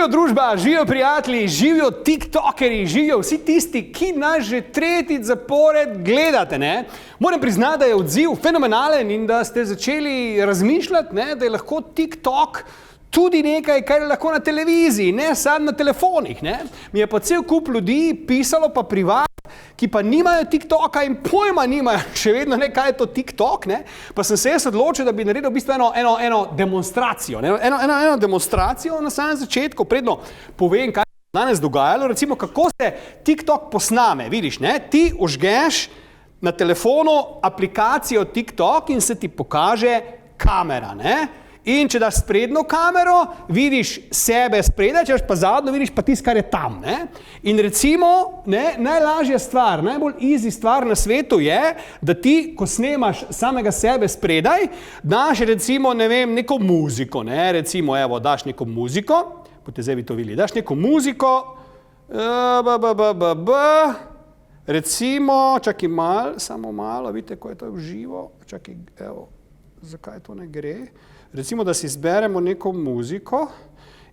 Živijo družba, živijo prijatelji, živijo tiktokerji, živijo vsi tisti, ki nas že tretjič zapored gledate. Ne? Moram priznati, da je odziv fenomenalen in da ste začeli razmišljati, ne, da je lahko TikTok tudi nekaj, kar je lahko na televiziji, ne samo na telefonih. Ne? Mi je pa cel kup ljudi pisalo pa privat, ki pa nimajo TikToka in pojma nimajo, še vedno ne, kaj je to TikTok, ne? Pa sem se jaz odločil, da bi naredil v bistvu eno demonstracijo, ne? Eno demonstracijo na samem začetku, predno povem, kaj je danes dogajalo, recimo, kako se TikTok posname, vidiš, ne? Ti užgeš na telefonu aplikacijo TikTok in se ti pokaže kamera, ne? In če daš sprednjo kamero, vidiš sebe spredaj, če daš pa zadnjo, vidiš pa tisto, kar je tam. Ne? In recimo, ne, najlažja stvar, najbolj easy stvar na svetu je, da ti, ko snemaš samega sebe spredaj, daš recimo, ne vem, neko muziko. Ne? Recimo, evo, daš neko muziko, boste zdaj vi to videli, daš neko muziko, recimo, čakaj malo, samo malo, vidite, ko je to v živo, čakaj, evo, zakaj to ne gre? Recimo, da si izberemo neko muziko,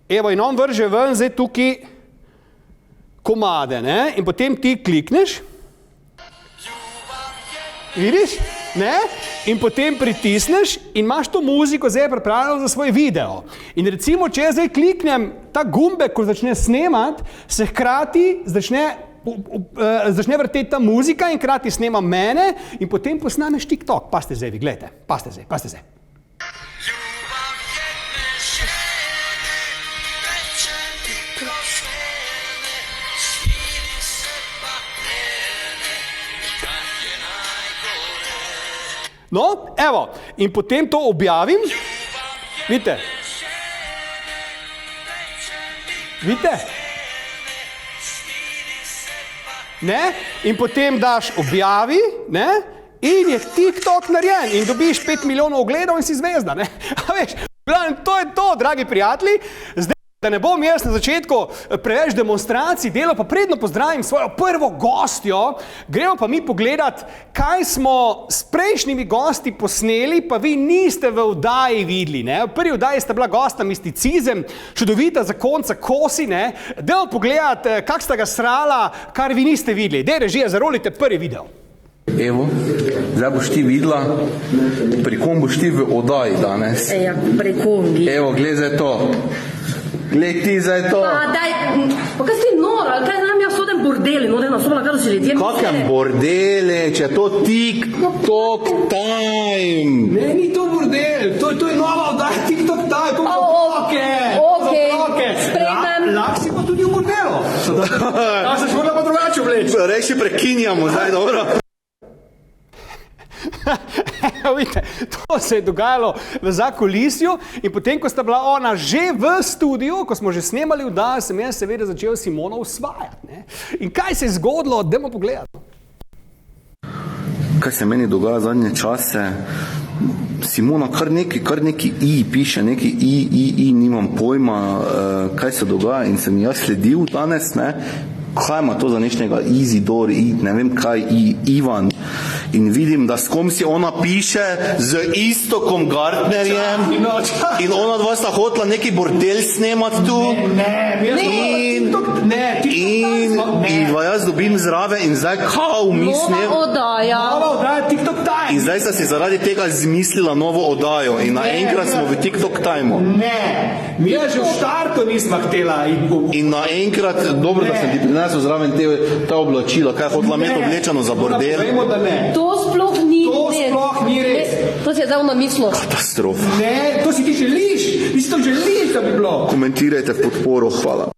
evo, in on vrže ven zdaj tukaj komade, ne? In potem ti klikneš, vidiš, ne? In potem pritisneš in imaš to muziko zdaj pripravljeno za svoj video. In recimo, če jaz zdaj kliknem ta gumbek, ko začne snemati, se hkrati začne vrteti ta muzika in hkrati snema mene in potem posnameš TikTok. Paste zdaj vi, gledajte, paste zdaj. No, evo, in potem to objavim, vidite, ne, in potem daš objavi, ne, in je TikTok narejen in dobiš 5 milijonov ogledov in si zvezda, ne, a veš, to je to, dragi prijatelji, zdaj, da ne bom jaz na začetku preveč demonstracij delal, pa predno pozdravim svojo prvo gostjo, gremo pa mi pogledat, kaj smo s prejšnjimi gosti posneli, pa vi niste v oddaji videli. Ne? V prvi oddaji sta bila gosta Misticizem, čudovita zakonca Kosi, ne? Dajmo pogledat, kak sta ga srala, kar vi niste videli. Dej, režija, zarolite prvi video. Evo, zdaj boš ti videla, pri kom boš ti v oddaji danes. Ja, pri kom. Evo, gledaj to. Glej ti zdaj to. Pa kaj si nora, kaj znam jaz hodem bordeli, no, da nas obla, kada se ljudje... Kakam bordele, če je to TikTok time. Ne, ni to bordel, to je nova oddaja TikTok time, to je otroke. Spremem. Lahko si pa tudi v bordelu. Da se škodila pa drugače vleči. Reči prekinjamo zdaj, dobro. Vidite, to se je dogajalo v zakulisju in potem, ko sta bila ona že v studiu, ko smo že snemali oddajo, sem jaz seveda začel Simono usvajati. Ne? In kaj se je zgodilo, dajmo pogledati. Kaj se meni dogaja zadnje čase? Simona kar neki piše, neki nimam pojma, kaj se dogaja in sem jaz sledil danes, ne? Kaj ima to za nekšnega Izidor, ne vem kaj, Ivan. In vidim, da s kom si ona piše, z Istokom Gartnerjem. In ona dva sta hotela neki bordel snemati tu. In jaz dobim zraven in zdaj kao mi snem. Nova oddaja TikTok time. In zdaj sta si zaradi tega zmislila novo oddajo. In naenkrat smo v TikTok timeu. Ne, mi je že v štartu nismo htela. In naenkrat, dobro, da sem ti prinesel zraven ta oblačila, kaj je hotela imeti oblečeno za bordel. Vemo, da ne. To sploh ni res. To si je zdaj namislil. Katastrofa. Ne, to si ti želiš. Ti si to želiš, da bi bilo. Komentirajte v podporo, hvala.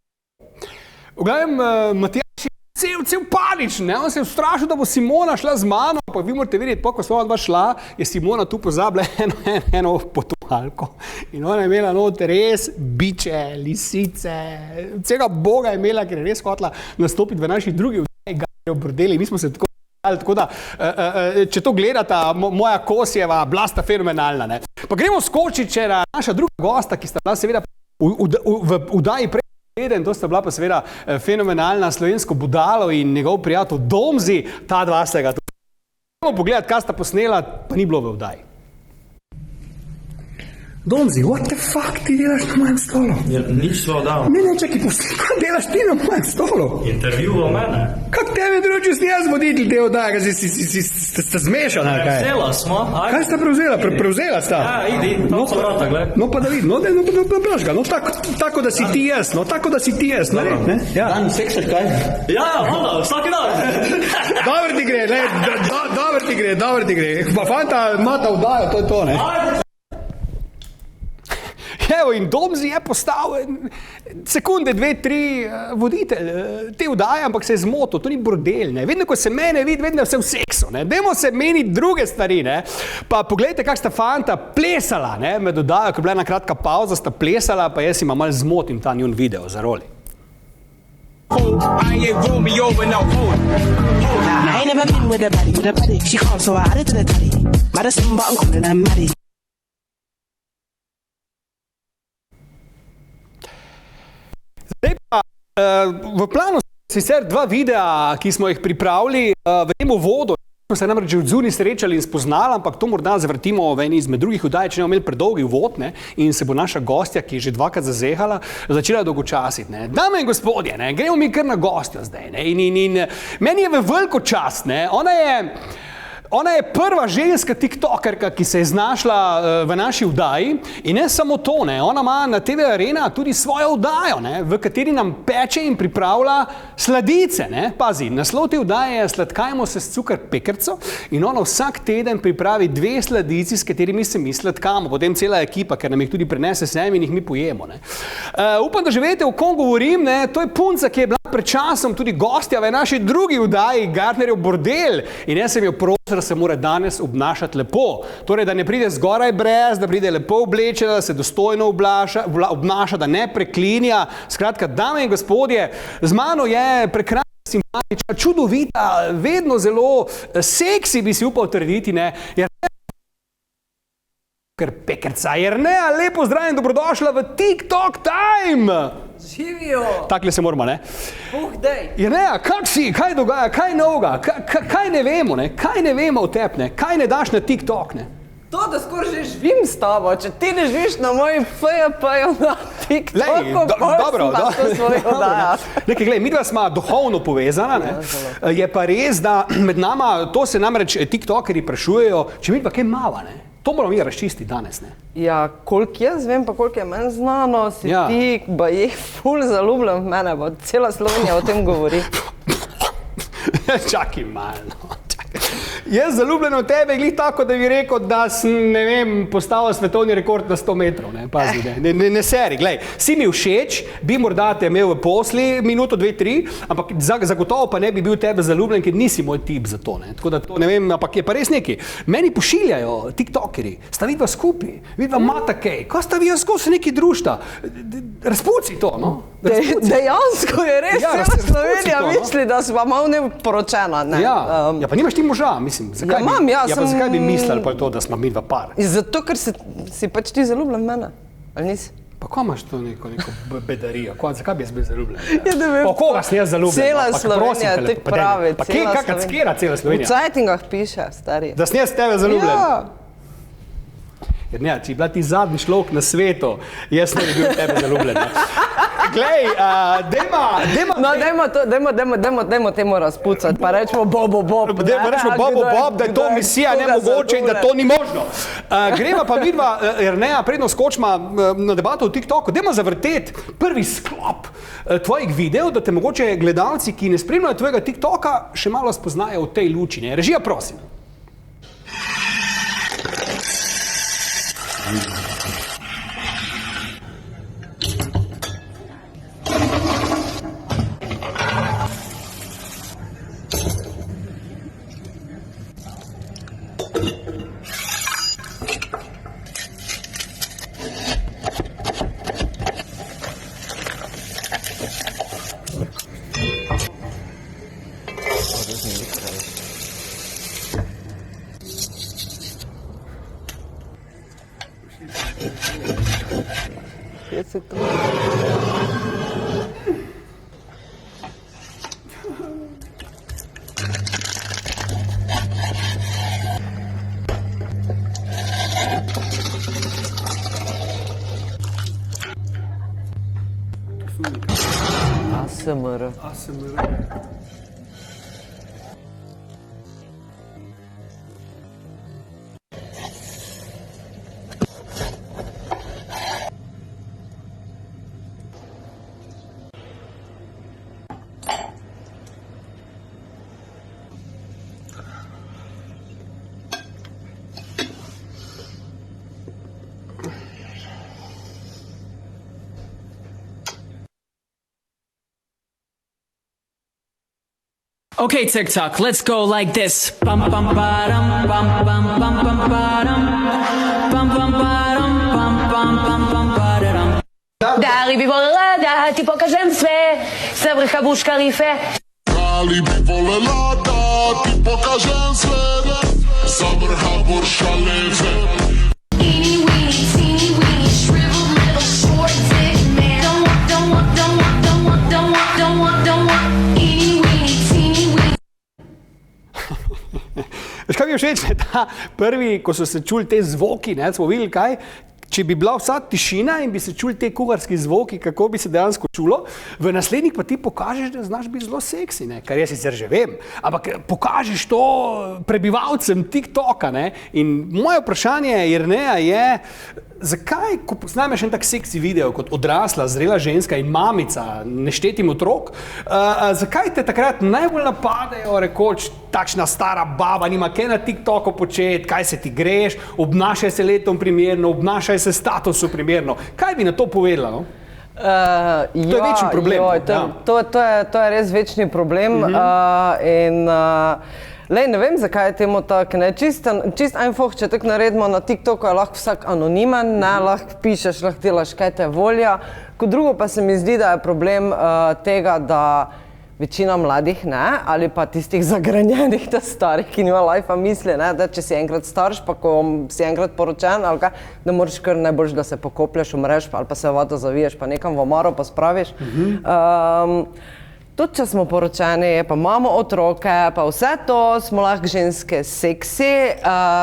V glavnem, Matjaž je cel paničen, ne? On se je ustrašil, da bo Simona šla z mano, pa vi morate videti, ko smo dva šla, je Simona tu pozabila eno potovalko. In ona je imela noter res biče, lisice, vsega Boga je imela, ker je res hotela nastopiti v naših drugih bordeli. Mi smo se tako da, če to gledata, moja Kosjeva, bila sta fenomenalna. Ne? Pa gremo skočiti, če naša druga gosta, ki sta bila seveda v oddaji prej, to sta bila pa seveda fenomenalna Slovensko budalo in njegov prijatelj Domzi, ta dva sta ga tudi. Gremo pogledati, kaj sta posnela, pa ni bilo v oddaji. Domzi, what the fuck ti delaš na mojem stolu? Ja, nič svoj dal. Ne, čakaj, poslušaj, kaj delaš ti na mojem stolu? Intervju o mene. Kak tebe drugi si jaz voditelj te oddaje, ste zmešali, ali kaj? Prevzela smo. Ajde. Kaj sta prevzela? Prevzela sta? Ja, idi, tam so vrata, gled. No pa da vidim, tako da si ti jaz, ne? Ja. Dan seksa kaj? Ja, voda, vsaki dan. Dobro ti gre. Pa fanta, mata vdajo, to je to, ne? Evo, in Domzi je postal sekunde, 2, 3 voditelj te vdaje, ampak se je zmotil, to ni bordel, ne. Vedno, ko se mene vidi, vedno vse v seksu, ne. Dajmo se meniti druge stvari, ne. Pa poglejte, kak sta fanta plesala, ne, med vdajo, ko je bila ena kratka pauza, sta plesala, pa jaz ima malo zmotim ta njun video za roli. I ain't Romeo and no I ain't never been with a buddy. She comes so I added to the daddy. Madison, but I'm calling her Maddie. Zdaj pa v planu sicer 2 videa, ki smo jih pripravili v tem uvodu. Smo se namreč od zunaj srečali in spoznali, ampak to morda zavrtimo v eni izmed drugih oddaj, če ne bomo imeli predolgi uvod, ne, in se bo naša gostja, ki je že 2krat zazehala, začela dolgočasiti. Ne. Dame in gospodje, ne, gremo mi kar na gostjo zdaj. Ne, in meni je v veliko čast, ne, ona je prva ženska tiktokerka, ki se je znašla v naši vdaji in ne samo to, ne, ona ima na TV Arena tudi svojo vdajo, ne, v kateri nam peče in pripravlja sladice. Ne. Pazi, naslov te vdaje je Sladkajmo se s cukr pekrco in ona vsak teden pripravi 2 sladici, s katerimi se mi sladkamo, potem cela ekipa, ker nam jih tudi prenese sem in jih mi pojemo. Ne. Upam, da že veste, o kom govorim, ne, to je punca, ki je bila pred časom tudi gostja v naši drugi vdaji Gartnerjev bordel in jaz sem jo prosil, da se mora danes obnašati lepo. Torej, da ne pride zgoraj brez, da pride lepo oblečena, da se dostojno obnaša, da ne preklinja. Skratka, dame in gospodje, z mano je prekrasna, simpatična, čudovita, vedno zelo seksi, bi si upal trditi, ne. Pekrca, Jernea, lepo zdrav in dobrodošla v TikTok Time! Živijo! Takle se moramo, ne? Dej! Jernea, kak si, kaj dogaja, kaj novega, kaj ne vemo, ne? Kaj ne vemo o tebi, ne? Kaj ne daš na TikTok, ne? To, da skoraj že živim s tabo, če ti ne živiš na moji FJP-ju na TikToku, dobro, pa to svoje oddaja. Nekaj, glej, midva sva duhovno povezana, ne? Je pa res, da med nama, to se namreč tiktokeri prašujejo, če midva kaj mava, ne? To moramo mi razčistiti danes, ne? Ja, koliko jaz vem, pa koliko je meni znano, si ti, ba je ful zaljubljen v mene, bo cela Slovenija o tem govori. Čakaj malo. Jaz zaljubljen v tebe glih tako, da bi rekel, da sem, ne vem, postavil svetovni rekord na 100 metrov, ne, pazi, ne seri, glej, si mi všeč, bi morda te imel v posli minuto, 2, 3, ampak zagotovo pa ne bi bil tebe zaljubljen, ker nisi moj tip za to, ne, tako da to, ne vem, ampak je pa res nekaj. Meni pošiljajo tiktokeri, sta vidva skupaj, vidva mata kaj, ko sta vidva skozi neki društva, razpuci to, no. Dejansko je res, cela Slovenija misli, da sva malo neporočena, ne. Ja, pa nimaš ti moža, mislim, zakaj zakaj bi mislili pa to, da smo midva par? Zato, ker si pač ti zaljubljen v mene, ali nisi? Pa ko imaš to neko bedarijo? Zakaj bi jaz bil zaljubljen? Ja, ne vem. Pa koga sem jaz zaljubljen? Cela Slovenija tak pravi. Pa kakrat skera cela Slovenija? V Cajtingah piše, stari. Da sem jaz tebe zaljubljen? Ja. Jer ne, če je bila ti zadnji človek na svetu, jaz ne bi bil tebe zaljubljen. Glej, dajmo temu razpucati, pa rečemo Bobo Bob. Dajmo rečemo Bobo Bob, da je to misija nemogoče in da to ni možno. Greva pa vidva, Jernea, predno skočima na debato v TikToku, dajmo zavrteti prvi sklop tvojih videov, da te mogoče gledalci, ki ne spremljajo tvojega TikToka, še malo spoznajo v tej luči. Ne? Režija, prosim. ASMR. Okay, TikTok, let's go like this. Bum bum ba-dum, bum bum bum bum ba-dum. Bum bum ba-dum, bum bum bum bum ba-dum. Dari bi volila da ti pokažem sve, sve vrha buška rife. Ali bi volela da ti pokažem sve, sa vrha burša leze. Eeny weeny, teeny weeny, shriveled little short dick man. Don't want. Eeny weeny, teeny weeny. Veš, kaj mi je všeč, ta prvi, ko so se čuli te zvoki, ne, smo videli kaj, če bi bila vsa tišina in bi se čuli te kuharski zvoki, kako bi se dejansko čulo, v naslednjih pa ti pokažeš, da znaš biti zelo seksi, ne, kar jaz sicer že vem, ampak pokažeš to prebivalcem TikToka, ne, in moje vprašanje, Jerneja, je, zakaj, ko posnameš en tak seksi video kot odrasla, zrela ženska in mamica neštetim otrok, zakaj te takrat najbolj napadejo, rekoč, takšna stara baba, nima kaj na TikToku početi, kaj se ti greš, obnašaj se letom primerno, obnašaj se statusu primerno. Kaj bi na to povedala, no? To je večni problem. To je res večni problem Lej, ne vem, zakaj je temu tako, ne, čist en foh, če tako naredimo na TikToku, je lahko vsak anonimen, ne, lahko pišeš, lahko delaš, kaj te volja. Kot drugo pa se mi zdi, da je problem tega, da večina mladih, ne, ali pa tistih zagrenjenih, ta starih, ki nima lajfa misli, ne, da če si enkrat starš, pa ko si enkrat poročen, ali kaj, da moraš kar najboljš, da se pokoplješ, umreš, ali pa se vodo zaviješ, pa nekam v omaro pa spraviš. Tudi, če smo poročeni, pa imamo otroke, pa vse to, smo lahko ženske seksi,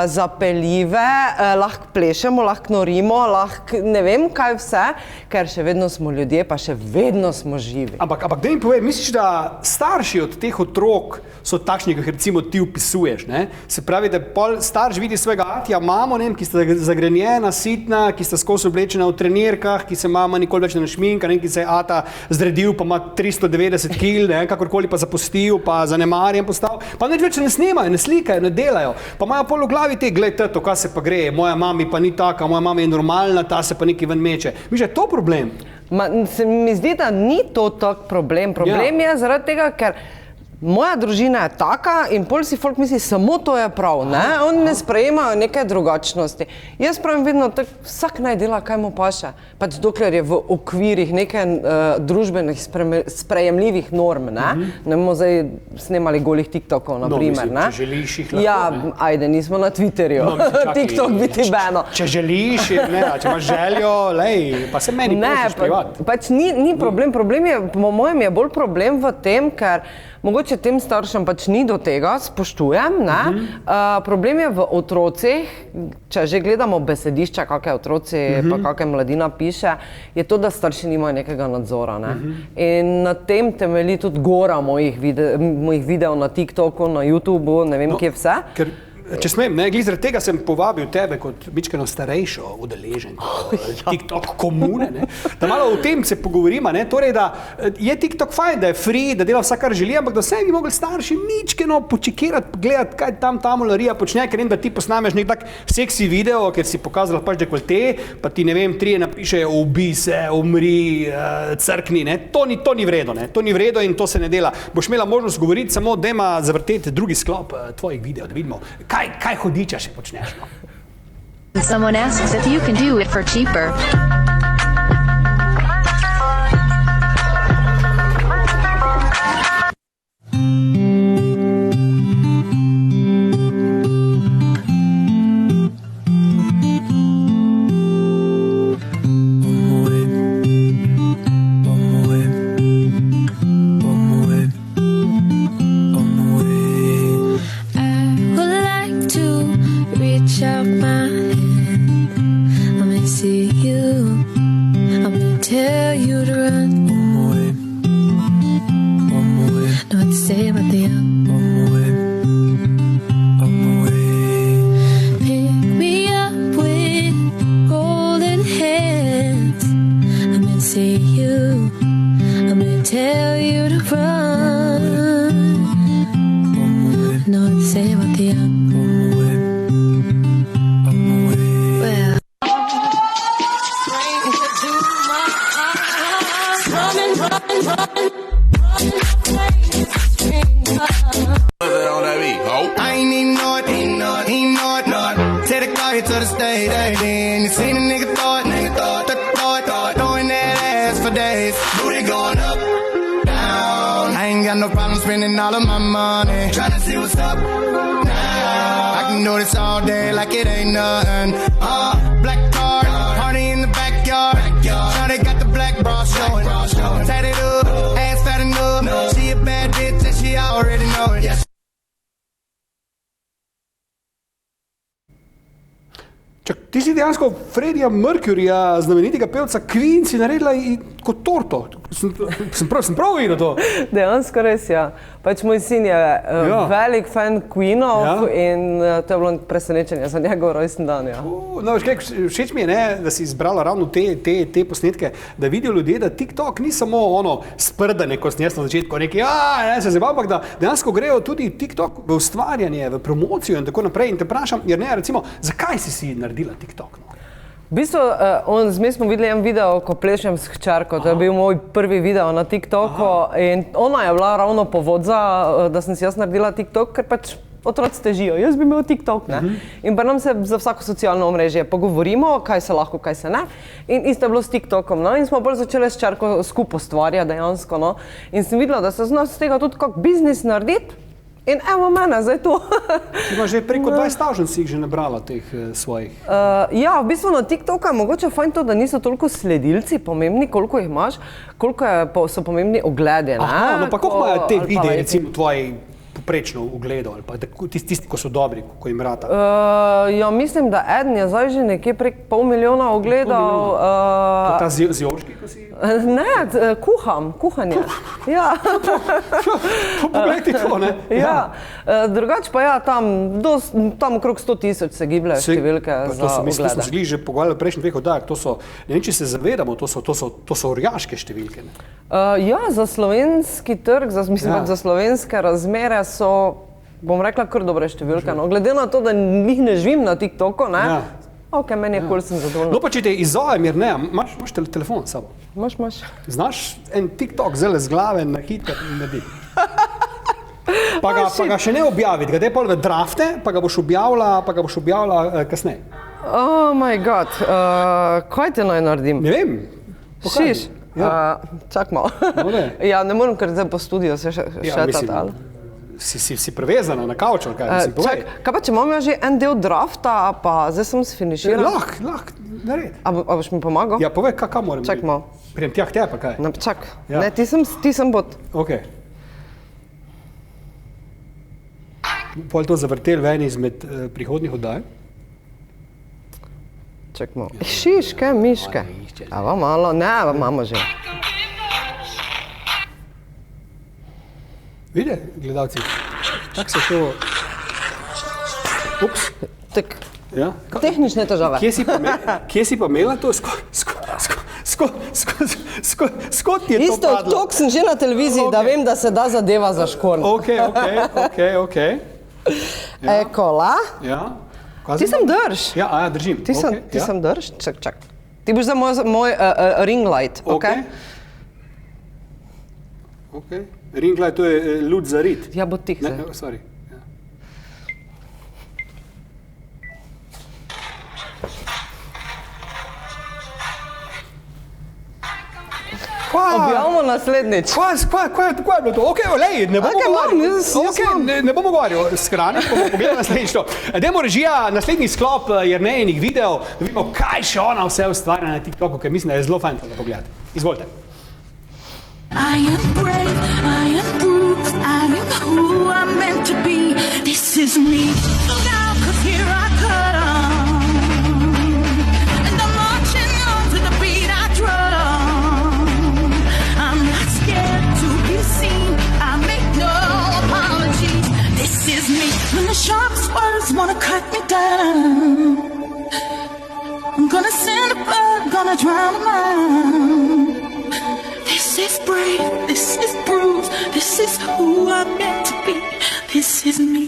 zapeljive, lahko plešemo, lahko norimo, lahko ne vem kaj vse, ker še vedno smo ljudje, pa še vedno smo živi. Ampak da mi povej, misliš, da starši od teh otrok so takšni, kot recimo ti opisuješ, ne? Se pravi, da pol starš vidi svojega atija, mamo, ne, ki sta zagrenjena, sitna, ki sta skozi oblečena v trenirkah, ki se mama nikoli več ne šminka, ne, ki se je ata zredil, pa ima 390 kil, ne, kakorkoli pa zapustil, pa zanemarjen postal, pa nič več ne snemajo, ne slikajo, ne delajo, pa imajo pol v glavi te, glej, tato, kaj se pa gre, moja mami pa ni taka, moja mama je normalna, ta se pa nekaj ven meče. Miš, je to problem? Se mi zdi, da ni to tak problem. Problem je zaradi tega, ker moja družina je taka in pol si folk misli, samo to je prav, ne? Oni ne sprejemajo neke drugačnosti. Jaz pravim vedno, vsak naj dela, kaj mu paše. Pač dokler je v okvirih neke družbenih sprejemljivih norm, ne? Ne bomo zdaj snemali golih TikTokov, na primer, ne? Če želiš jih lahko, ja, ajde, nismo na Twitterju. TikTok bi ti beno. Če želiš, ne, če imaš željo, lej, pa se meni prošiš privat. Pač ni problem. Problem je, po mojem, je bolj problem v tem, ker mogoče tem staršem pač ni do tega, spoštujem, ne? Problem je v otrocih, če že gledamo besedišča, kakšne otroci, pa kakšne mladina piše, je to, da starši nimajo nekega nadzora, ne? In na tem temelji tudi gora mojih videov na TikToku, na YouTubeu, ne vem, kje vse. Če smem, ne, glih zaradi tega sem povabil tebe kot mičkeno starejšo udeleženko TikTok komune, ne, da malo o tem se pogovorimo, ne, torej, da je TikTok fajn, da je free, da dela vsak, kar želi, ampak da vse bi mogli starši mičkeno počekirati, gledati, kaj tam ta mularija počne, ker vem, da ti posnameš nek tak seksi video, ker si pokazala pač dekolte, pa ti, ne vem, trije napišejo, ubij se, umri, crkni, ne, to ni vredo, ne, to ni vredo in to se ne dela. Boš imela možnost govoriti, samo dajma zavrteti drugi sklop tvojih videov, da vidimo, kaj hodiča še počneš, no? Someone asks if you can do it for cheaper. Tell you to run. see you, I'm gonna tell you to run. No one say what the well. I ain't even know it, ain't know it. Take the car here to the stage, then you seen a nigga thought, throwing that ass for days. Booty going up, down. I ain't got no problem spending all of my money, tryna see what's up now. I can do this all day like it ain't nothing. Black card, party in the backyard. Now they got the black bra showing. Tatted up, ass fat enough. She a bad bitch and she already know it. Čak, ti si dejansko Freddija Mercuryja, znamenitega pevca Queen, si naredila kot torto. Sem prav videl to. Dejansko res, ja. Pač moj sin je velik fan Queenov in to je bilo presenečenje za njegov rojsten dan. Ja. No, všeč mi je, da si izbrala ravno te posnetke, da vidijo ljudje, da TikTok ni samo sprdanje, ko sem jaz na začetku nekaj, se zabavam, ampak da dejansko grejo tudi TikTok v ustvarjanje, v promocijo in tako naprej. In te vprašam, recimo, zakaj si naredila TikTok? V bistvu, zmes smo videli en video, ko plešem s hčerko, to je bil moj prvi video na TikToku in ona je bila ravno povod za, da sem si jaz naredila TikTok, ker pač otroci težijo, jaz bi imel TikTok, ne? In pa nam se za vsako socialno omrežje pogovorimo, kaj se lahko, kaj se ne. In isto je bilo s TikTokom, no? In smo bolj začeli s hčerko skupaj ustvarjati dejansko, no? In sem videla, da se zna z tega tudi kak biznis narediti. In evo mene, zdaj to. Ti imaš že preko 20,000 si jih že nabrala teh svojih. Ja, v bistvu na TikToku je mogoče fajn to, da niso toliko sledilci pomembni, koliko jih imaš, koliko so pomembni oglede, ne? Aha, no pa koliko imajo te videe, recimo tvoji poprečno ugledov, ali pa tisti, ko so dobri, ko jim rata? Ja, mislim, da eden je zdaj že nekje prek 500,000 ogledov. To ta zjoški, ko si? Ne, kuhanje. Ja. Poglej ti to, ne? Ja. Drugače pa ja, tam okrog 100,000 se gibljajo številke za oglede. Mislim, smo se že pogovarjali v prejšnjih dveh oddajah, ne vem, če se zavedamo, to so orjaške številke. Ja, za slovenski trg, za slovenske razmere so, bom rekla, kar dobre številke. No, glede na to, da njih ne živim na TikToku, ne? Ok, meni je kul, sem zadovoljna. No pa če te izzovem, jer ne, imaš telefon s sabo? Imaš. Znaš en TikTok zelo z glave na hitro narediti? Pa ga še ne objaviti, ga daj pol v drafte, pa ga boš objavila kasneje. Oh my god, kaj te naj naredim? Ne vem. Šiš? Čak malo. Ja, ne moram kar zdaj po studiu se šetati, ali? Si prevezana na kavču, kaj mislim, povej. Kaj pa, če imam ja že en del drafta, pa zdaj sem sfiniširala? Lahko, naredi. A boš mi pomagal? Ja, povej, kaj moram narediti. Čak malo. Prijem tja k tebi, pa kaj? Čak, ne, ti sem bod. Ok. Pol to zavrtel v eni izmed prihodnjih oddaj. Čak malo. Šiške, miške. Ava malo, ne, imamo že. Vide, gledalci, tako se to... Ups. Tak, tehnične težave. Kje si pa imela to? Skot ti je to padlo? Isto, tok sem že na televiziji, da vem, da se da zadeva za škorn. Ok. Ekola. Ja. Ti sem drž. Ja, držim. Ti sem drž. Čak. Ti boš za moj ring light, ok? Ok. Ring light, to je luč za rit. Ja, bo tih. Sorry. Objavimo naslednjič. Kaj je bilo to? Ok, lej, ne bomo govorili s hrani, bomo pogledali naslednjič to. Dajmo režija, naslednji sklop Jernejinih videov, da vidimo, kaj še ona vse ustvarja na TikToku, ker mislim, da je zelo fajn to da pogledati. Izvolite. I am brave, I am bruised, I am who I'm meant to be. This is me. Look out, 'cause here I come. And I'm marching on to the beat I drum. I'm not scared to be seen. I make no apologies. This is me. When the sharpest words wanna cut me down, I'm gonna send a bird, gonna drown a man. This is who I'm meant to be. This is me.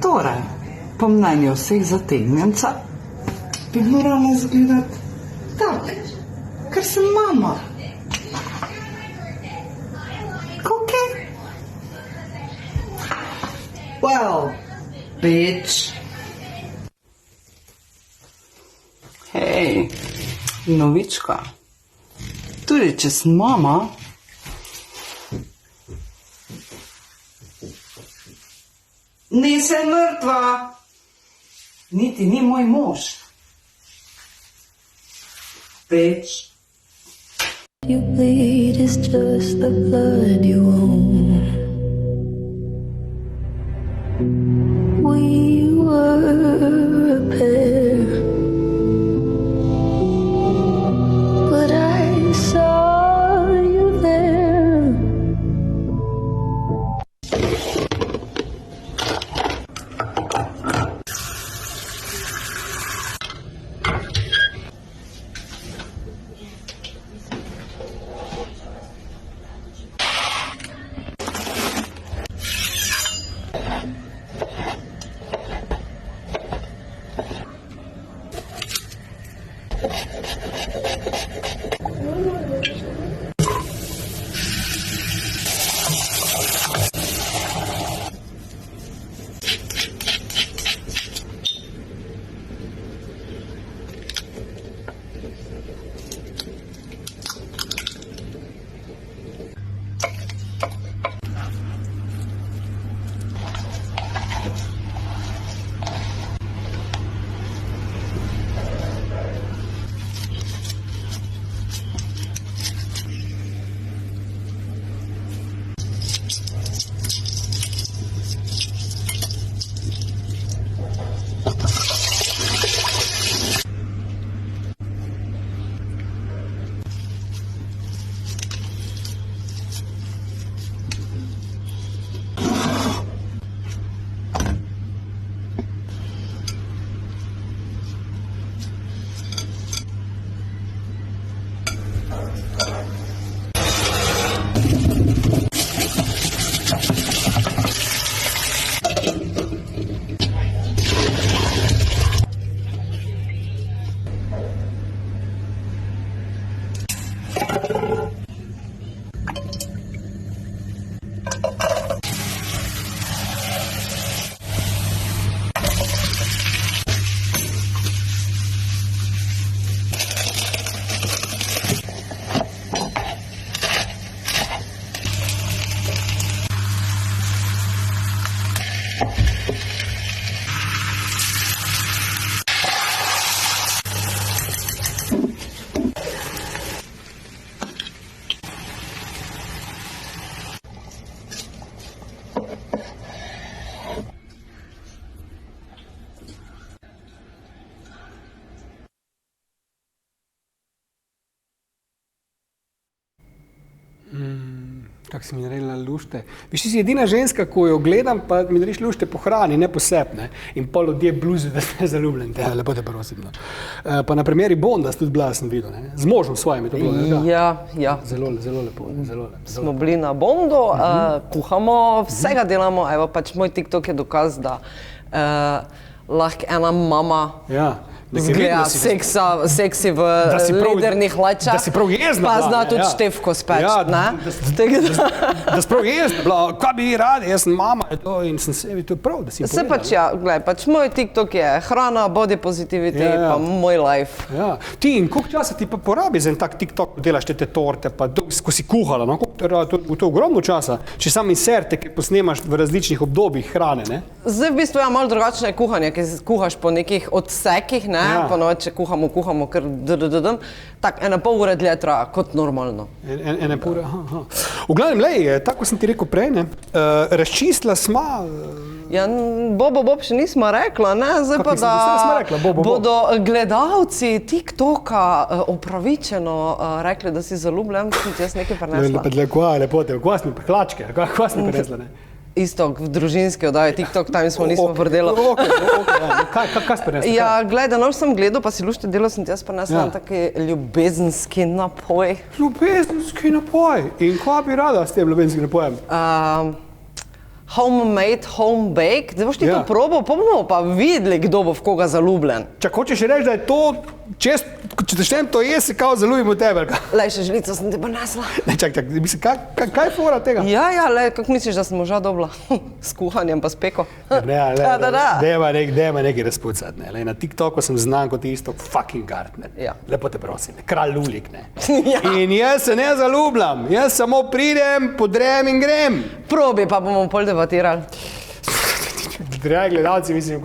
Torej, po mnenju vseh zategnjenca bi morala izgledati tak, ker sem mama. Okay. Well, bitch. Hej, novička. Tudi če sem mama, nisem mrtva, niti ni moj mož. Bitch. You bleed is just the blood you own. We were a pair, but I saw you there. Kako si mi naredila lušte. Viš, ti si edina ženska, ko jo gledam, pa mi narediš lušte po hrani, ne po sebi, ne. In pol ljudje bluzijo, da ste zaljubljeni. Lepo te prosim, no. Pa na primeri Bonda ste tudi bila, sem videl, ne. Z možem svojim je to bilo, ne? Ja. Zelo lepo, zelo lepo. Smo bili na Bondu, kuhamo, vsega delamo, evo pač moj TikTok je dokaz, da lahko ena mama zgleda seksi v ledernih hlačah, da si prav jezna pa bila, zna tudi števko speč, ne? Da si prav jezna bila, kaj bi radi, jaz sem mama in sem sebi to prav, da si povedala. Se pač ja, gledaj, pač moj TikTok je hrana, body positivity, pa moj life. Ja, ti in koliko časa ti pa porabi za en tak TikTok, ko delaš te torte, pa ko si kuhala, no, to ogromno časa, če sam inserte, ki posnemaš v različnih obdobjih hrane, ne? Zdaj v bistvu malo drugačno je kuhanje, ki kuhaš po nekih odsekih, ne? Ponovadi, če kuhamo kar tako 1,5 ure dlje traja, kot normalno. 1,5 ure, V glavnem, lej, tako sem ti rekel prej, ne, razčistila sma Ja, Bob še nismo rekla, ne? Zdaj pa smo rekla, Bob. bodo gledalci TikToka upravičeno rekli, da si zaljubljen, sem ti jaz nekaj prinesla. Lepote, kva smo hlačke, kva smo prinesla, ne? Isto, v družinski oddaji TikTok, tam nismo prdela. Kaj si prinesla? Ja, gledaj, noč sem gledal, pa si lušte delo, sem ti jaz prinesla taki ljubezenski napoj. Ljubezenski napoj? In kva bi rada s tem ljubezenskim napojem? Homemade, home baked. Zdaj boš ti to probal, pa bomo pa videli, kdo bo v koga zaljubljen. Čak, hočeš reči, da je to, če začnem to jesti, kao zaljubim v tebe. Lej, še žlico sem te prinesla. Ne, čak, mislim, kaj je fora tega? Ja, lej, kako misliš, da sem moža dobila? S kuhanjem pa s peko? Dejma nekaj razpucati, ne. Lej, na TikToku sem znan kot isto fucking Gartner. Ja. Lepo te prosim, ne. Kralj Lulik, ne. In jaz se ne zaljubljam, jaz samo pridem, podrem in grem. Probi, pa bomo pol debatirali. Dragi gledalci, mislim,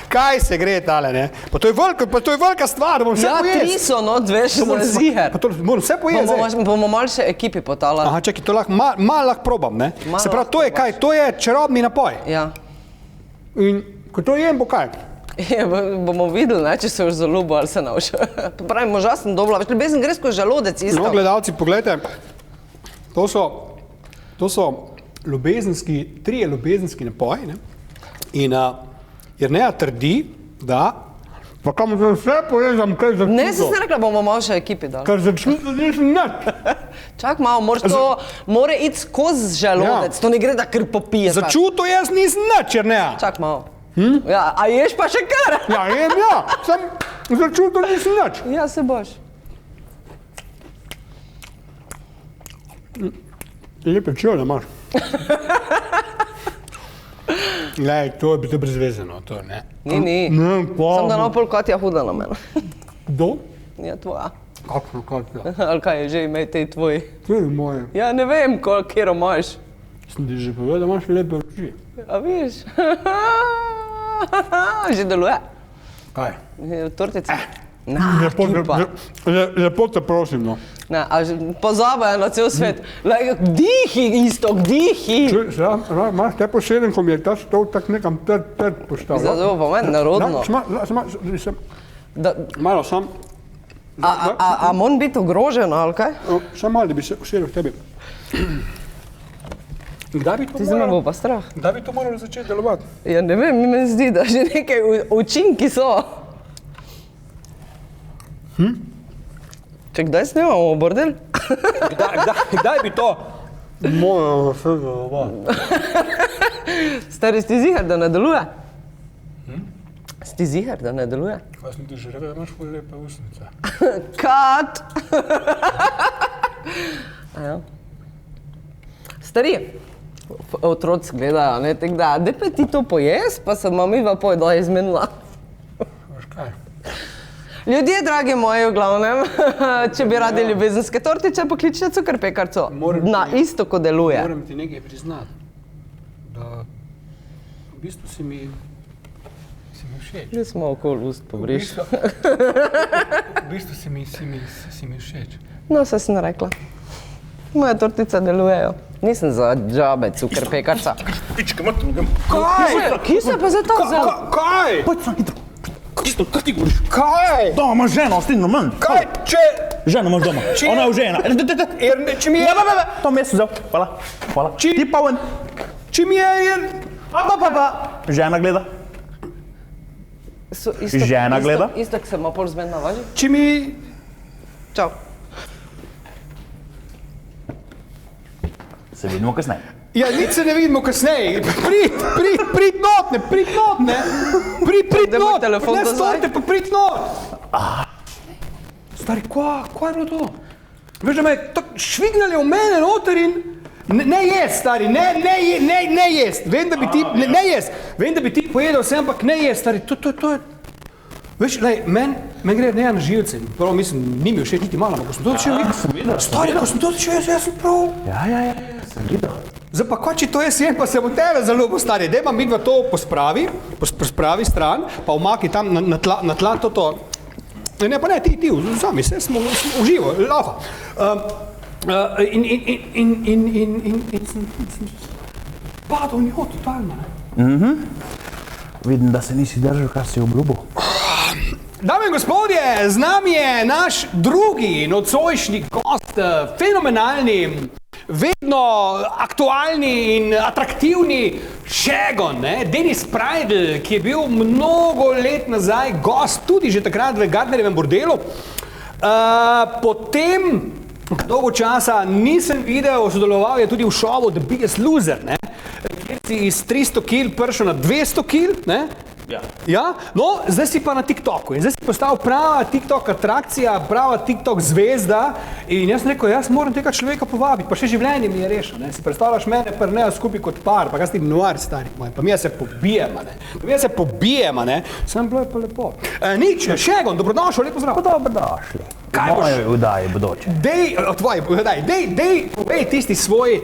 kaj se gre tale, ne? Pa to je velika stvar, bom vse pojest. Ja, 3 so, no, 2 še so ziher. Pa to moram vse pojest zdaj. Bomo malo še ekipi potalali. Aha, čekaj, to malo lahko probam, ne? Se pravi, to je kaj? To je čarobni napoj. Ja. In ko to jem, bo kaj? Bomo videli, ne, če se už zaljubil ali se ne už. Pravim, moža sem dobila, več ljubezen gre skozi želodec isto. No, gledalci, poglejte, to so trije ljubezenski napoji, ne? In Jerneja trdi, da pa kam za vse poježam, kaj začuto. Ne, si se rekla, bomo malo še ekipi dali. Kar začuto nisem nič. Čak malo, more iti skozi želodec, to ne gre, da kar popije. Začuto jaz nisem nič, Jerneja. Čak malo. Ja, a ješ pa še kar? Ja, jem, sem začuto nisem nič. Ja, se boš. Lepe čevlje imaš. Glej, to je brezvezeno, to ne. Ni. Sam da napol Katja huda na mene. Kdo? Ja, tvoja. Kakšno Katja? Ali kaj je že ime tej tvoji? To je moje. Ja, ne vem, kjero imaš. Sem ti že povedal, da imaš lepe oči. A viš? Že deluje. Kaj? Tortica. Lepo te prosim, no. Ne, a pozabajo na cel svet. Dihi isto, dihi. Imaš te poseden, ko mi je ta stol tak nekam trd postavil. Zdaj pa meni narodno. Malo sam. A moram biti ogrožen, ali kaj? Sam malo, da bi se usedel k tebi. Kdaj bi to Ti zame bo pa strah. Kdaj bi to moralo začeti delovati? Ja, ne vem, mi meni zdi, da že nekaj učinki so. Če kdaj snemamo bordel? Kdaj bi to moralo vse delovati? Stari, si ti ziher, da ne deluje? Si ti ziher, da ne deluje? Kaj sem ti že rekel, da imaš ful lepe usnice? Kat! Stari, otroci gledajo, ne, tako da, daj pa ti to pojesti, pa se mamiva pojedla izmenila. Veš kaj? Ljudje, dragi moji, v glavnem, če bi radi ljubezenske tortiče, pokličite Cukerpekarco. Na isto, ko deluje. Moram ti nekaj priznati, da v bistvu si mi všeč. Že smo okoli ust pobriš. V bistvu si mi všeč. No, vse sem rekla. Moje tortice delujejo. Nisem za džabe Cukerpekarca. Pička, mrtvo, grem. Kaj? Kje se pa zdaj to vzel? Kaj? Poď sa, hitro. Isto, kaj ti govoriš? Kaj? Doma imaš ženo, ostani normalno. Kaj? Če... Ženo imaš doma. Ona je žena. Če mi je... To mi je vzel. Hvala. Ti pa ven. Če mi je... Žena gleda. Žena gleda. Isto, ko se ima pol zmen navaži. Če mi... Čau. Se vidimo kasneje. Ja, nič se ne vidimo kasneje. Prid not, ne. Prid not. Ne stojte, pa prid not. Stari, kva je bilo to? Veš, da me je tako švignali v mene noter in... Ne jest, stari, ne jest. Vem, da bi ti... Ne jest. Vem, da bi ti pojedel vse, ampak ne jest, stari. To je... Veš, men gre ne na živce. Prav mislim, ni mi všeč niti malo, ampak ko sem to začel... Stari, ko sem to začel, jaz sem prav... Ja, sem videl. Zdaj pa, ko če to jaz jem, pa se bo tebe zaljubil, stari. Daj pa midva to pospravi stran, pa umaki tam na tla to. Ne, pa ne, ti, sami se, smo uživo, lafa. Padal v njo totalno, ne? Vidim, da se nisi držal, kar si obljubil. Dame in gospodje, z nami je naš drugi nocojšnji gost, fenomenalni, vedno aktualni in atraktivni Šegon, ne? Denis Prajdl, ki je bil mnogo let nazaj gost, tudi že takrat v Gardnerjevem bordelu. Potem dolgo časa nisem videl, sodeloval je tudi v šovu The Biggest Loser, ne? Kjer si iz 300 kil prišel na 200 kil, ne? Ja, no, zdaj si pa na TikToku in zdaj si postal prava TikTok atrakcija, prava TikTok zvezda in jaz sem rekel, jaz moram tega človeka povabiti, pa še življenje mi je rešil, ne? Si predstavljaš mene pa ne skupaj kot par, pa kaj si noir stari moj, pa mi se pobijema, ne? Sem bilo je pa lepo. Nič, Šegon, dobrodošel, lepo zdrav. Dobrodošli. V moji vdaji bodoče. Dej, povej tisti svoj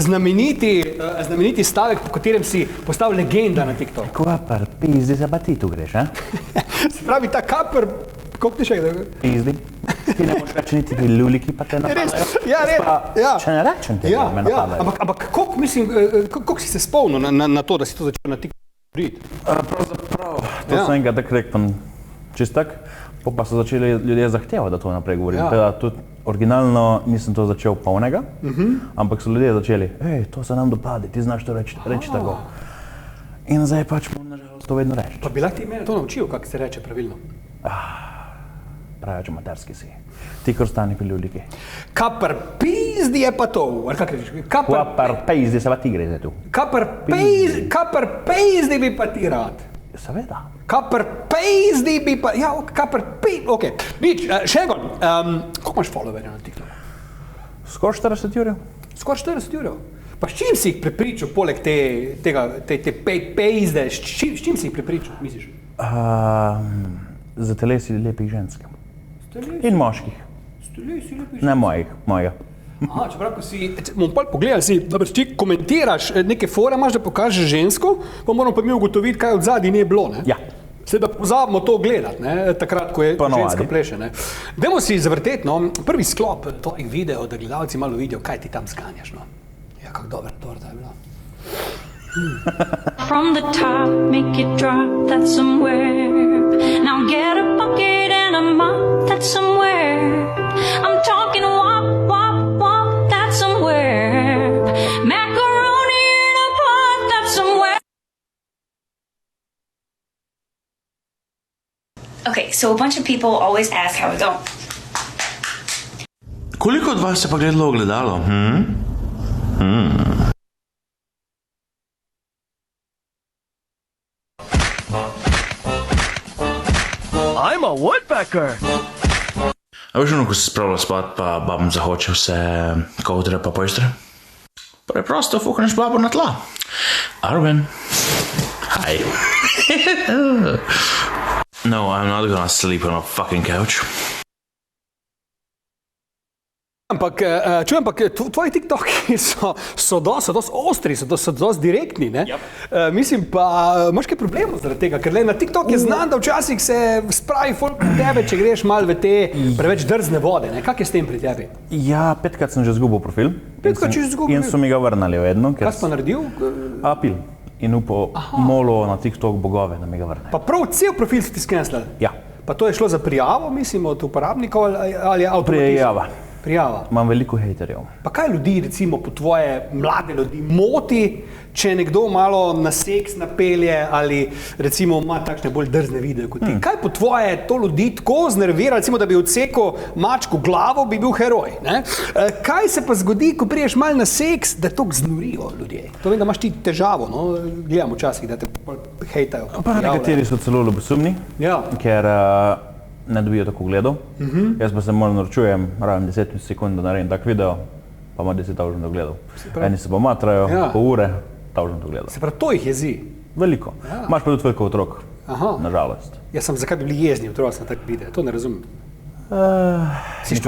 znameniti stavek, po katerem si postal legenda na TikToku. Kapar, pizdi, za pa ti tu greš, a? Se pravi, ta kapar, koliko ti še gre? Pizdi. Ti ne moš reči niti pri luliki, pa te napadajo. Ja, res. Če ne rečem te, me napadajo. Ampak koliko si se spomnil na to, da si to začel na TikToku videti? Pravzaprav, to sem enkrat tak rekel, čist tak. Pa so začeli ljudje zahtevati, da to naprej govorim. Teda tudi originalno nisem to začel polnega, ampak so ljudje začeli, to se nam dopade, ti znaš to reči tako. In zdaj pač moram nažalost to vedno reči. Pa bi lahko ti mene to naučil, kako se reče pravilno? Pravi, materski si. Ti kar stani pri ljudiki. Kapar pizdi je pa to, ali kak rečiš? Kapar pizdi se pa ti gre zdaj tu. Kapar pizdi bi pa ti rad. Seveda. Kapar pizdi bi pa, ja, kapar pizdi, okej. Nič, Šegon, koliko imaš followerja na TikToku? Skoraj 40 jurjev. Skoraj 40 jurjev? Pa s čim si jih prepričal, poleg te pizde, s čim si jih prepričal, misliš? Za telesi lepih žensk. In moških. Ne mojega. Aha, čeprav, ko si, bomo pa pogledali si, da ti komentiraš neke fore, imaš, da pokažeš žensko, pa moramo pa mi ugotoviti, kaj od zadnji ne bilo, ne? Ja. Sedaj da pozabimo to gledati, ne, takrat, ko je ženska pleše, ne. Dajmo si zavrteti, no, prvi sklop tvojih videov, da gledalci malo vidijo, kaj ti tam zganjaš, no. Ja, kako dobra torta je bila. From the top, make it drop, that's somewhere. Now get a bucket and a mop, that's somewhere. I'm talking wop, wop, wop, that's somewhere. Macaroni in a pot, that's somewhere. Okay, so a bunch of people always ask how it go. Koliko od vas je pa gledalo ogledalo? I'm a woodpecker. A veš ono, ko se spravlja spat, pa babam zahoče vse kodre pa pojstre? Preprosto fukneš babo na tla. Arwen. Hi. No, I'm not gonna sleep on a fucking couch. Ampak, tvoji TikToki so dosti ostri, so dosti direktni, ne? Mislim pa, imaš kaj problemov zaradi tega, ker na TikTok je znan, da včasih se spravi folk pri tebe, če greš malo v te preveč drzne vode, ne? Kak je s tem pri tebi? Ja, 5krat sem že izgubil profil. 5krat si že izgubil? In so mi ga vrnali vedno. Kaj si pa naredil? Apil. In upal molo na TikTok bogove, da mi ga vrne. Pa prav cel profil si ti skenslal? Ja. Pa to je šlo za prijavo, mislim, od uporabnikov ali avtomatizma? Prijava. Imam veliko hejterjev. Pa kaj ljudi, recimo, po tvoje mlade ljudi moti, če nekdo malo na seks napelje ali recimo ima takšne bolj drzne videe kot ti? Kaj po tvoje to ljudi tako znervira, recimo, da bi odsekal mačku glavo, bi bil heroj, ne? Kaj se pa zgodi, ko priješ malo na seks, da to znorijo ljudje? To vem, da imaš ti težavo, no? Gledam včasih, da te hejtajo. Pa nekateri so celo ljubosumni, ker ne dobijo tako gledov. Jaz pa se malo naročujem, rabim 10 sekund, da naredim tak video, pa ima 10.000 gledov. Eni se pa matrajo, po ure, 1000 gledov. Se pravi, to jih jezi? Veliko. Imaš pa tudi veliko otrok, nažalost. Jaz sem, zakaj bi bili jezni otroci na tak video, to ne razumem. Si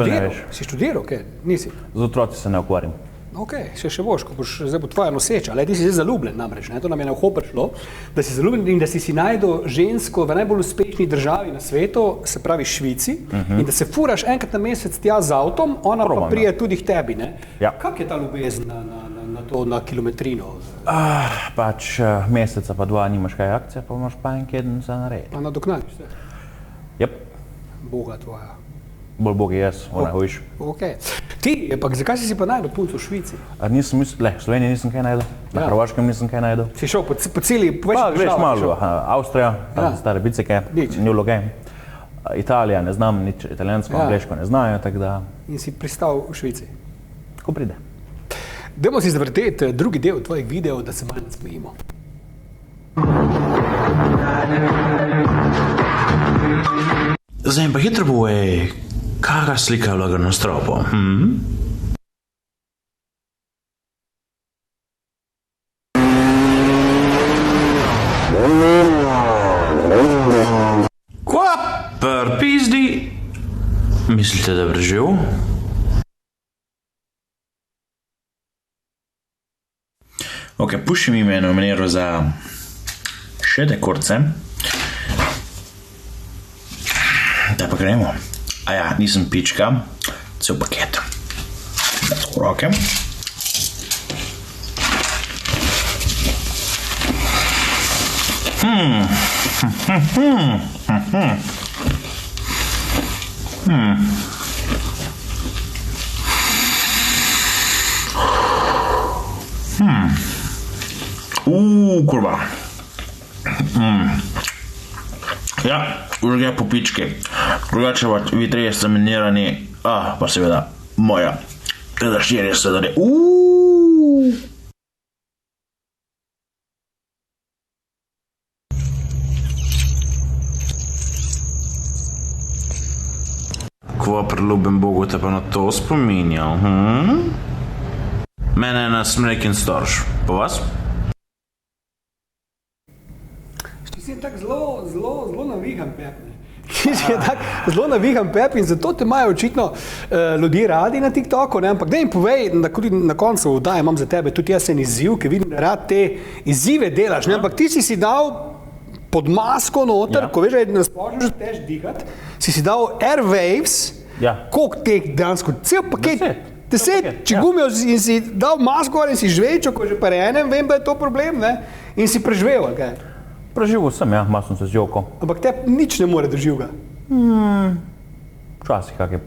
študiral, kaj? Nisi? Z otroci se ne ukvarjam. Ok, še boš, ko boš zdaj bo tvoja noseča, ali ti si zdaj zaljubljen namreč, ne? To nam je na uho prišlo, da si zaljubljen in da si najdel žensko v najbolj uspešni državi na svetu, se pravi Švici, in da se furaš enkrat na mesec tja z avtom, ona pa prije tudi k tebi, ne? Ja. Kak je ta ljubezen na kilometrino? Pač meseca pa dva nimaš kaj akcije, pa imaš pa en keden za narediti. Pa nadoknadiš se? Jep. Boga tvoja. Bolj bogi jaz, ona hojiš. Ok. Ti, zakaj si pa najdel punco v Švici? Nisem mislil, v Sloveniji nisem kaj najdel, na Hrvaškem nisem kaj najdel. Si šel po celi, Pa greš malo, Avstrija, stare bicike, New Game. Italija, ne znam nič italijansko, angleško ne znajo, tako da... In si pristal v Švici? Ko pride. Dajmo si zavrteti drugi del tvojih videov, da se malo nasmejimo. Zdaj pa hitro povej, kakšna slika je vlaga na stropu? Kva pizdi? Mislite, da je preživel? Ok, pušim ime eno maniero za še dekorce. Da pa gremo. A ja, nisem pička, cel paket. Da v roke. Kurva. Ja, užge po pički. Drugače pa vi treje zaminirani, pa seveda moja. Teda 4 sedari. Kva preljubim Bogu te pa na to spominjal, Mene je na Smrekin storž, po vas? Ti si tak zelo navihan pep, Ti si tak zelo navihan pep in zato te imajo očitno ljudje radi na TikToku, ampak daj mi povej, da tudi na koncu oddaje imam za tebe tudi jaz en izziv, ker vidim, da rad te izzive delaš, ampak ti si dal pod masko noter, ko veš, da ne splošno že tež dihati, si dal Airwaves, koliko teh dansko, cel paket, 10 čigumijo in si dal masko in si žvečo, ko že pa enem, vem, da je to problem, in si preživel, kaj? Preživel sem, malo sem se zjokal. Ampak te nič ne more doživ ga? Včasih kakje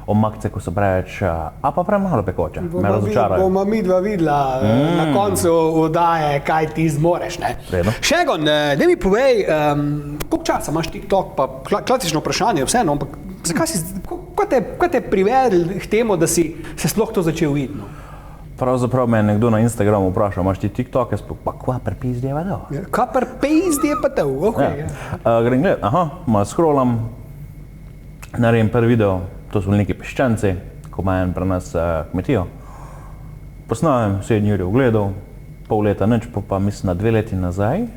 omakce, ko so preveč, a pa premalo pekoče, me razočarajo. Bomo mi dva videla na koncu oddaje, kaj ti zmoreš, Redno. Šegon, daj mi povej, koliko časa imaš TikTok, pa klasično vprašanje, vseeno, ampak zakaj si, kaj te je privedel k temu, da si se sploh to začel videti? Pravzaprav me je nekdo na Instagramu vprašal, imaš ti TikTok, jaz pa kva prepizdi je pa to? Kva prepizdi je pa to, okej. Grem gledat, malo scrollam, naredim prvi video, to so neki peščanci, ko ima en pri nas kmetijo. Posnamem, 7 ur ogledal, pol leta nič, pa mislim na 2 leti nazaj.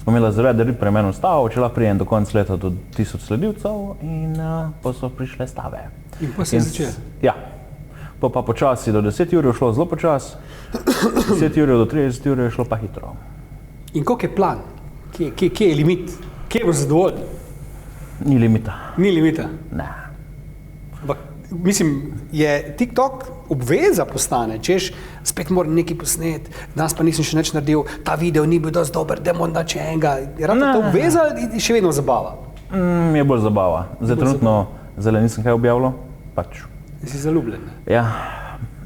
Smo imeli zaved, da pri meni stavo, če lahko prijem do konca leta do 1000 sledilcev in pa so prišle stave. In pa se je začel? Ja. Pa počasi do 10 ur je šlo zelo počas, 10 ur do 30 ur je šlo pa hitro. In koliko je plan? Kje je limit? Kje boš zadovoljen? Ni limita. Ni limita? Ne. Ampak, mislim, je TikTok obveza postane, češ spet moram nekaj posnet, danes pa nisem še nič naredil, ta video ni bil dosti dober, dajmo da če enega. Je rado to obveza ali še vedno zabava? Je bolj zabava. Zdaj trenutno zdaj nisem kaj objavljal, pač. Si zaljubljen? Ja,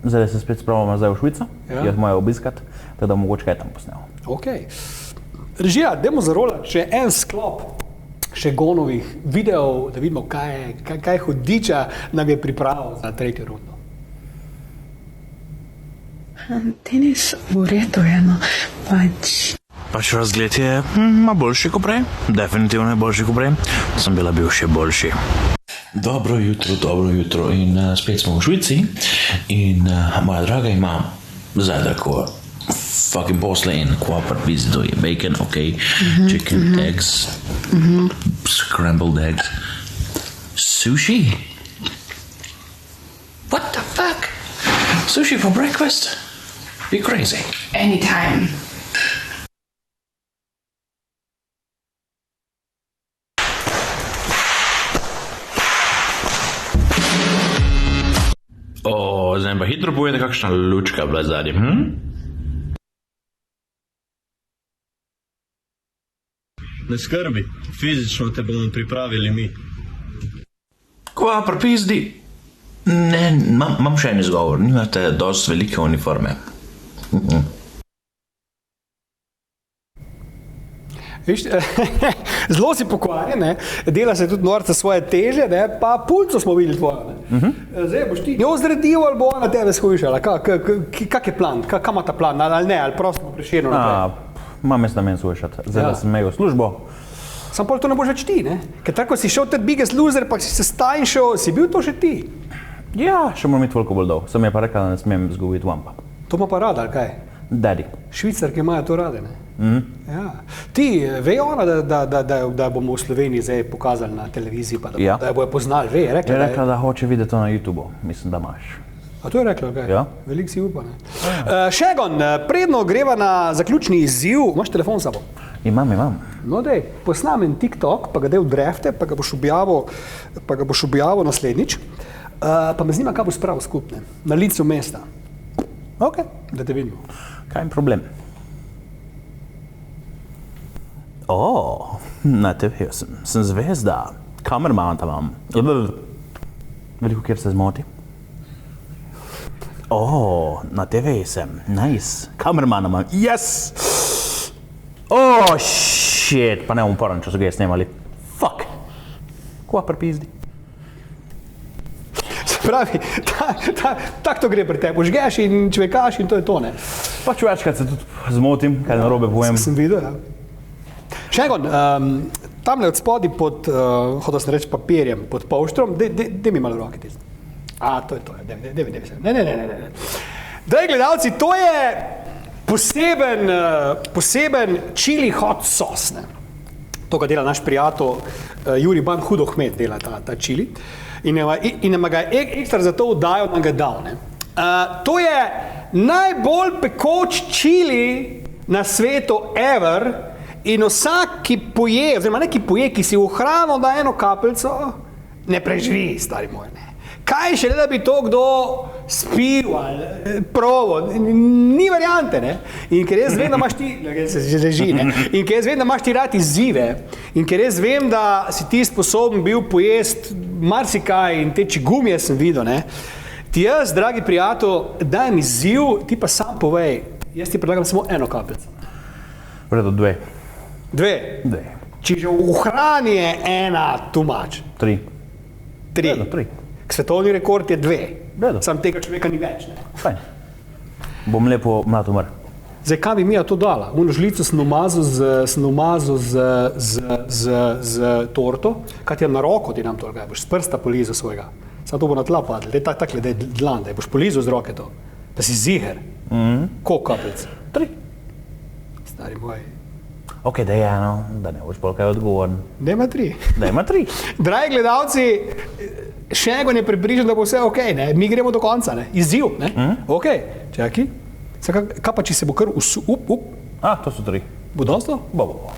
zdaj se spet spravljamo nazaj v Švico, jaz mojo obiskat, teda mogoče kaj tam posnel. Ok. Režija, dajmo zarolati še en sklop Šegonovih videov, da vidimo, kaj hudiča nam je pripravil za 3. rundo. Tenis v redu je, Pač razgled je boljši kot prej, definitivno je boljši kot prej, sem bila bil še boljši. Dobro jutro in spet smo v Švici in moja draga ima zajtrko fucking posle in kva pizdi to je bacon, chicken, eggs, scrambled eggs, sushi? What the fuck? Sushi for breakfast? You crazy? Anytime. Zdaj pa hitro povede, kakšna lučka je bila zadnji, Ne skrbi, fizično te bomo pripravili mi. Kva pripizdi? Ne, imam še en izgovor. Nimate dosti velike uniforme. Viš, zelo si pokvarjen, ne? Dela se tudi norca svoje teže, ne? Pa pulco smo videli tvojo. Zdaj boš ti njo zredil ali bo ona tebe skušala? Kak je plan? Kam ima ta plan? Ali ne? Ali prosto bo Prešernov naprej? Imam jaz namen slušati. Zdaj sem imel službo. Sam pol to ne boš več ti, ne? Ker tako si šel Ted Biggest Loser, pa si se stajnšel, si bil to še ti? Ja, še moram iti toliko bolj dolg. Sem je pa rekel, da ne smem zgubiti vampa. To ima pa rada, ali kaj? Daddy. Švicarke imajo to rade, ne? Ja. Ti, ve ona, da bomo v Sloveniji zdaj pokazali na televiziji, pa da jo bojo poznali, ve, je rekla? Je rekla, da hoče videti to na YouTubeu. Mislim, da imaš. A to je rekla, kaj? Ja. Veliko si upa, ne? Šegon, predno greva na zaključni izziv, imaš telefon s sabo? Imam. No dej, posnam en TikTok, pa ga dej v drefte, pa ga boš objavil naslednjič. Pa me zanima, kaj bo spravil skupne, na licu mesta. Ok, da te vidimo. Kaj je problem? Na TV-ju sem zvezda, kamerman tam imam. Veliko kjer se zmoti. Na TV sem, nice, kamerman imam, yes! Shit, pa ne bom poran, če so ga snemali. Fuck! Kva pripizdi? Pravi, tak to gre pri tebi, žgeš in čvekaš in to je to, ne? Pač večkrat se tudi zmotim, kaj narobe povem. Sem videl, ja. Šegon, tamle od spodi pod, hodil sem reči papirjem, pod polštrom, daj mi malo roke tisti. To je to, daj se. Ne. Daj gledalci, to je poseben chili hot sauce, ne? To ga dela naš prijatelj Juri Ban Hudohmet, dela ta chili. In nam ga je ekstra za to vdajo, nam ga dal, ne? To je najbolj pekoč chili na svetu ever in vsak, ki poje, oziroma ne ki poje, ki si v hrano da eno kapljico, ne preživi, stari moj, ne. Kaj še le, da bi to kdo spil ali probo, ni variante, ne. In ker jaz vem, da imaš ti, se že leži, ne, in ker jaz vem, da imaš ti rad izzive, in ker jaz vem, da si ti sposoben bil pojesti marsikaj in te čigumije sem videl, ne. Ti jaz, dragi prijatelj, dajem izziv, ti pa sam povej, jaz ti predlagam samo eno kapljico. V redu, dve. Dve? Če že v hrani je ena too much. Tri. Tri. Svetovni rekord je 2. Sam tega človeka ni več, ne? Fajn. Bom lepo mlad umr. Zdaj, kaj bi mi to dala? Uno žlico sem umazal z torto, kaj ti je na roko, ti nam to orgaj, boš s prsta polizal svojega. Samo to bo na tla padlo, takle, da je dlan, da boš polizal z roke to, da si ziher. Koliko kapljic? 3. Stari moj. Ok, da je eno, da ne boš polkaj odgovoren. Dajma 3. Dragi gledalci, Šegon je pripričan, da bo vse ok, ne? Mi gremo do konca, ne? Izziv, ne? Ok, čaki. Kaj pa, če se bo kar to so 3. Bo dosto? Bo.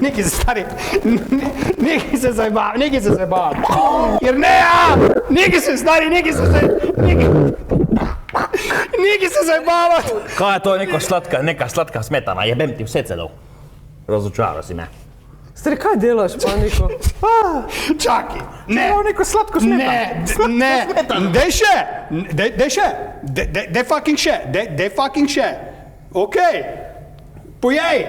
Neki se stari, neki se zabavam. Jerneja! Neki se stari, neki se zabavati. Kaj je to neka sladka smetana, jebem ti vse celo. Razočaral si me. Stari, kaj delaš, paniko? Čaki, ne. Neko sladko smetano. Ne, dej še. Dej fucking še. Ok. Pojej.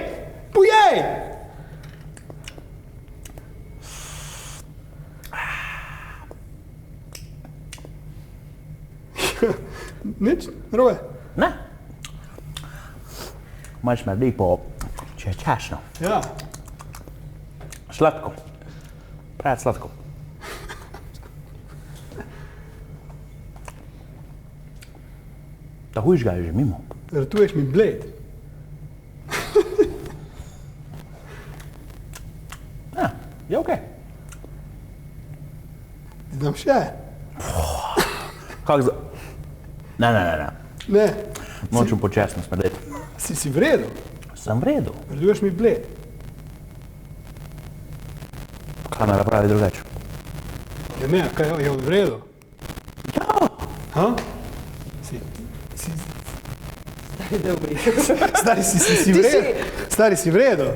Nič, robe? Ne. Malo smrdi po češnju. Ja. Sladko. Pravi sladko. Da hujš ga je že mimo. Ratuješ mi bled. Je okej. Ti dam še? Kak za... Ne. Nočem počasno smrdeti. Si v redu? Sem v redu. Ratuješ mi bled. Kamera pravi drugače. Ja, ne, kaj je v redu? Ja. Ha? Stari si v redu? Stari si v redu?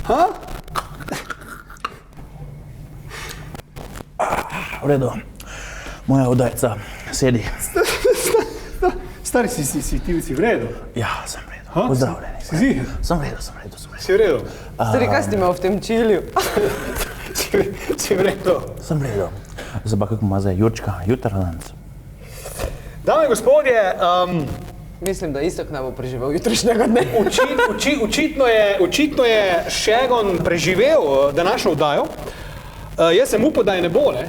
Ha? V redu. Moja udajca, sedi. Stari si v redu? Ja, sem v redu. Ha? Pozdravljeni. Si ziher? Sem v redu. Si v redu? Stari, kaj ste imel v tem čilju? Si v redu? Sem v redu. Zdaj pa kako ima zdaj Jurčka, jutranec. Dame in gospodje, Mislim, da Iztok ne bo preživel jutrišnjega dne. očitno je Šegon preživel današnjo oddajo. Jaz sem upal, da je ne bo, ne?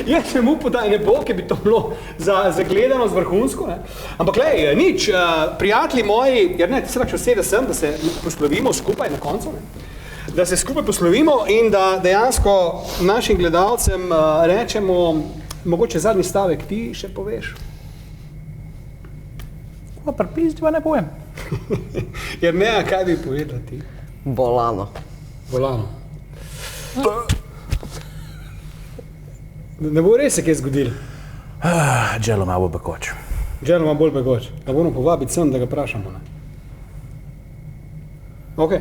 Jaz sem upal, da je ne bo, ker bi to bilo za gledanost vrhunsko, ne? Ampak glej, nič, prijatelji moji, jer ne, ti se pač usede sem, da se poslovimo skupaj na koncu, ne? Da se skupaj poslovimo in da dejansko našim gledalcem rečemo, mogoče zadnji stavek ti še poveš. Pa pripizdi pa ne povem. Jer ne, kaj bi povedal ti? Bolano. Ne bo res se kaj zgodilo. Dželo ima bolj pekoč. Dželo ima bolj pekoč. Ga moramo povabiti sem, da ga vprašamo, ne? Ok.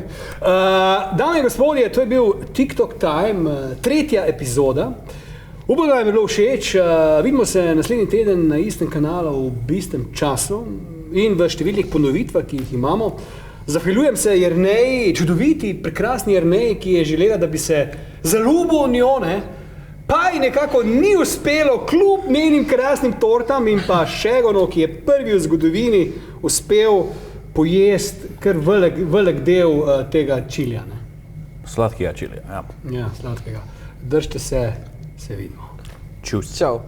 Dame in gospodje, to je bil TikTok Time, 3. epizoda. Upam, da vam je bilo všeč. Vidimo se naslednji teden na istem kanalu v istem času in v številnih ponovitvah, ki jih imamo. Zahvaljujem se Jerneji, čudoviti, prekrasni Jerneji, ki je želela, da bi se zaljubil v njo, ne? Pa ji nekako ni uspelo, kljub njenim krasnim tortam in pa Šegonu, ki je prvi v zgodovini uspel pojesti kar velik del tega čilja, ne? Sladkega čilja, ja. Ja, sladkega. Držite se, se vidimo. Čus. Čau.